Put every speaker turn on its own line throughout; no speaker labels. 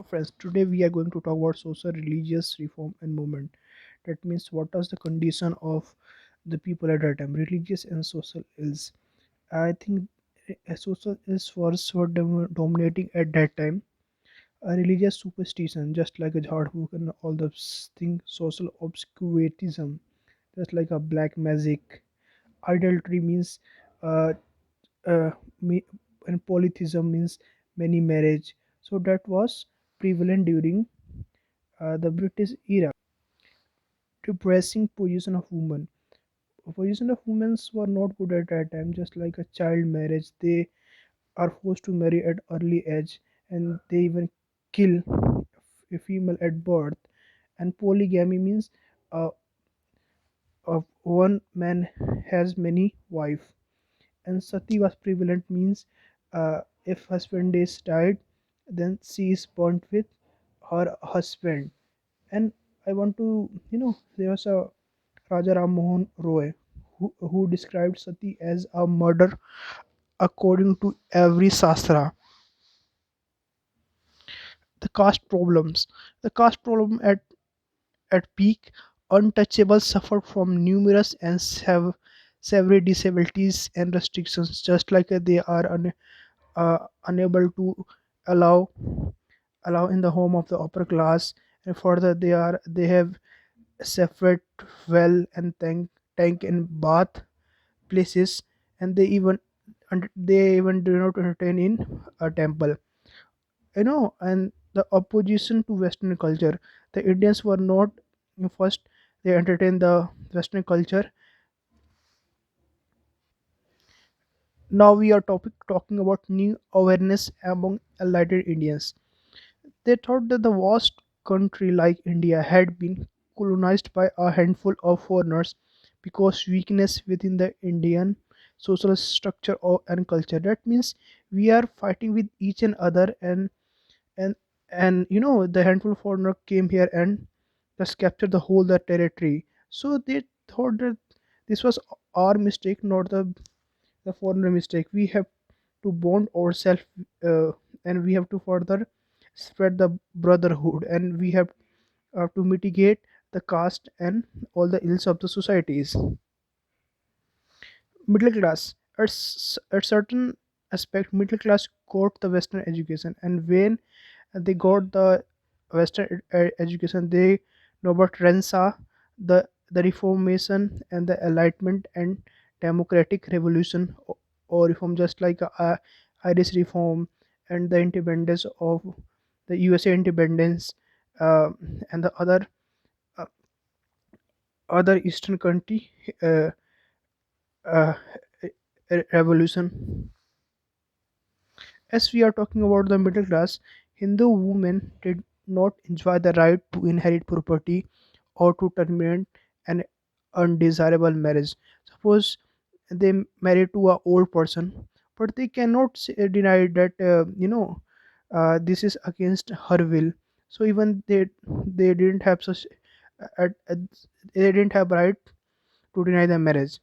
Friends, today we are going to talk about social religious reform and movement. That means what was the condition of the people at that time, religious and social ills. I think social ills were dominating at that time. A religious superstition, just like a jhad book and all those things, social obscurantism, just like a black magic. Idolatry means uh, uh, me, and polytheism means many marriage. So that was prevalent during the British era. Depressing position of women. Position of women were not good at that time. Just like a child marriage, they are forced to marry at early age, and they even kill a female at birth. And polygamy means uh, one man has many wife. And sati was prevalent means if husband is died, then she is burnt with her husband. And I want to, there was a Raja Ram Mohan Roy who described sati as a murder according to every sastra. The caste problems, the caste problem at peak, untouchables suffer from numerous and severe disabilities and restrictions, just like they are unable to allow in the home of the upper class. And further, they have separate well and tank and bath places, and they even do not entertain in a temple. And the opposition to Western culture, the Indians were not first. They entertained the Western culture. Now we are talking about new awareness among enlightened Indians. They thought that the vast country like India had been colonized by a handful of foreigners because weakness within the Indian social structure and culture. That means we are fighting with each and other, and the handful of foreigner came here and just captured the whole the territory. So they thought that this was our mistake, not the foreigner mistake. We have to bond ourselves, and we have to further spread the brotherhood, and we have to mitigate the caste and all the ills of the societies. Middle class, at certain aspect, middle class got the Western education, and when they got the Western education, they know about Rensa, the Reformation and the Enlightenment and democratic revolution, or reform, just like Irish reform and the independence of the USA independence, uh, and the uh, other Eastern country uh, uh, revolution. As we are talking about the middle class, Hindu women did not enjoy the right to inherit property or to terminate an undesirable marriage. Suppose they marry to a old person, but they cannot deny that this is against her will. So even they didn't have such uh, they didn't have right to deny the marriage.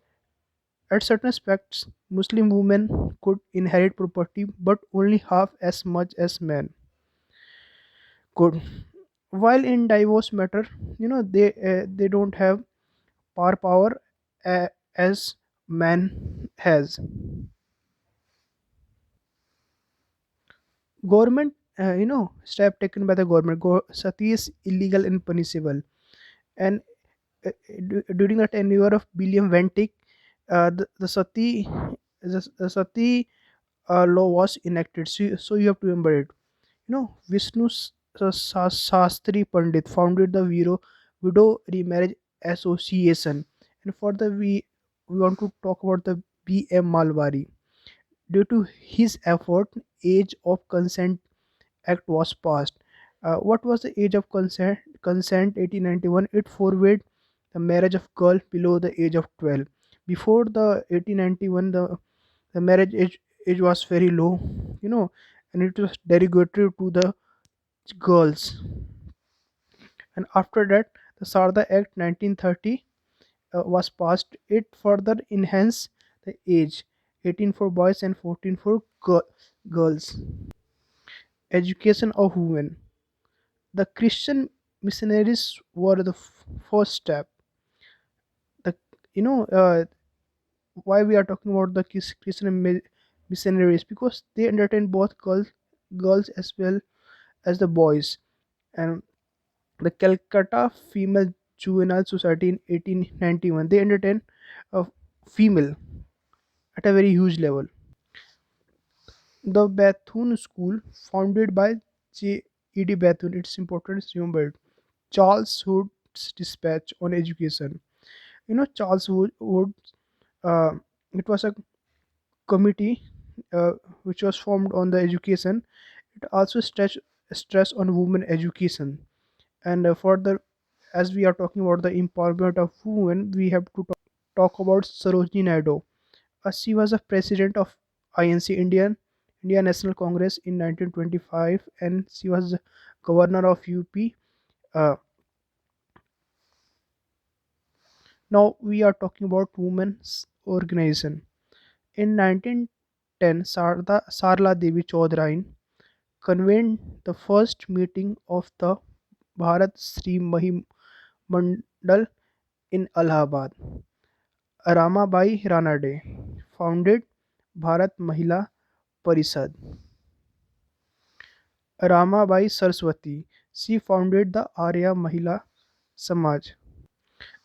At certain aspects, Muslim women could inherit property, but only half as much as men could. While in divorce matter, they don't have power as man has. Government, step taken by the government. Sati is illegal and punishable, and during the tenure of William Ventic, the sati law was enacted. So you have to remember it. Vishnu Sastri Pandit founded the Widow Remarriage Association, and further we want to talk about the B.M. Malwari. Due to his effort, age of consent act was passed. What was the age of consent? Consent 1891. It forbade the marriage of girl below the age of 12. Before the 1891, the marriage age was very low, and it was derogatory to the girls. And after that, the Sarda Act 1930 was passed. It further enhanced the age, 18 for boys and 14 for girls. Education of women. The Christian missionaries were the first step. The you know why we are talking about the Christian missionaries, because they entertain both girls as well as the boys. And the Calcutta Female Juvenile Society in 1891, they entertain a female at a very huge level. The Bethune School, founded by J. E. D. Bethune, its importance remembered. Charles Hood's dispatch on education. Charles Wood, uh, it was a committee which was formed on the education. It also stress on women education. And further, as we are talking about the empowerment of women, we have to talk about Sarojini Naidu. She was a president of INC, Indian National Congress, in 1925, and she was governor of UP. Uh, Now we are talking about women's organization. In 1910, Sarla Devi Chaudhary convened the first meeting of the Bharat Sri Mahi Mandal in Allahabad. Ramabai Ranade founded Bharat Mahila Parishad. Ramabai Saraswati, she founded the Arya Mahila Samaj.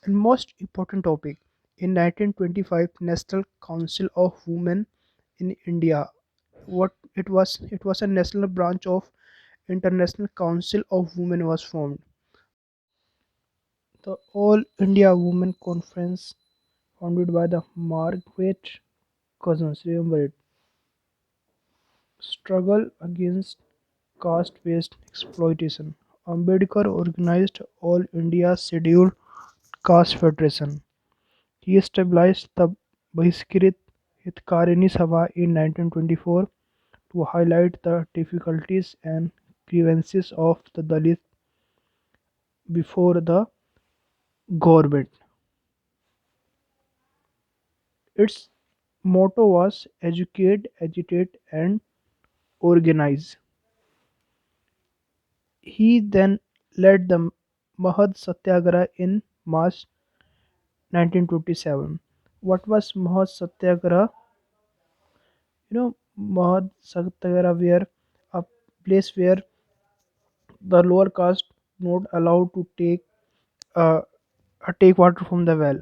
And most important topic, in 1925, National Council of Women in India. It was a national branch of International Council of Women was formed. The All India Women Conference, founded by the Margaret Cousins, remember it, struggle against caste-based exploitation. Ambedkar organized All India Scheduled Caste Federation. He established the Bahiskrit Hitkarini Sabha in 1924 to highlight the difficulties and grievances of the Dalit before the government. Its motto was educate, agitate, and organize. He then led the Mahad Satyagraha in March 1927. What was Mahad Satyagraha? Mahad Satyagraha were a place where the lower caste not allowed to uh, take water from the well.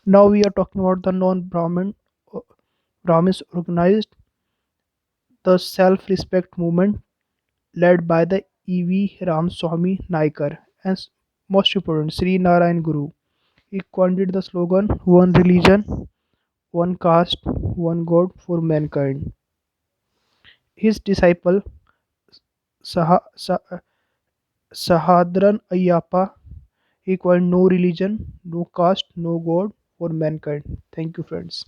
Now we are talking about the Brahmins organized the self-respect movement led by the E.V. Ramaswamy Naikar and most important Sri Narayan Guru. He coined the slogan "One religion, one caste, one God for mankind." His disciple Sahadran Ayyappa, he coined "No religion, no caste, no God for mankind." Thank you, friends.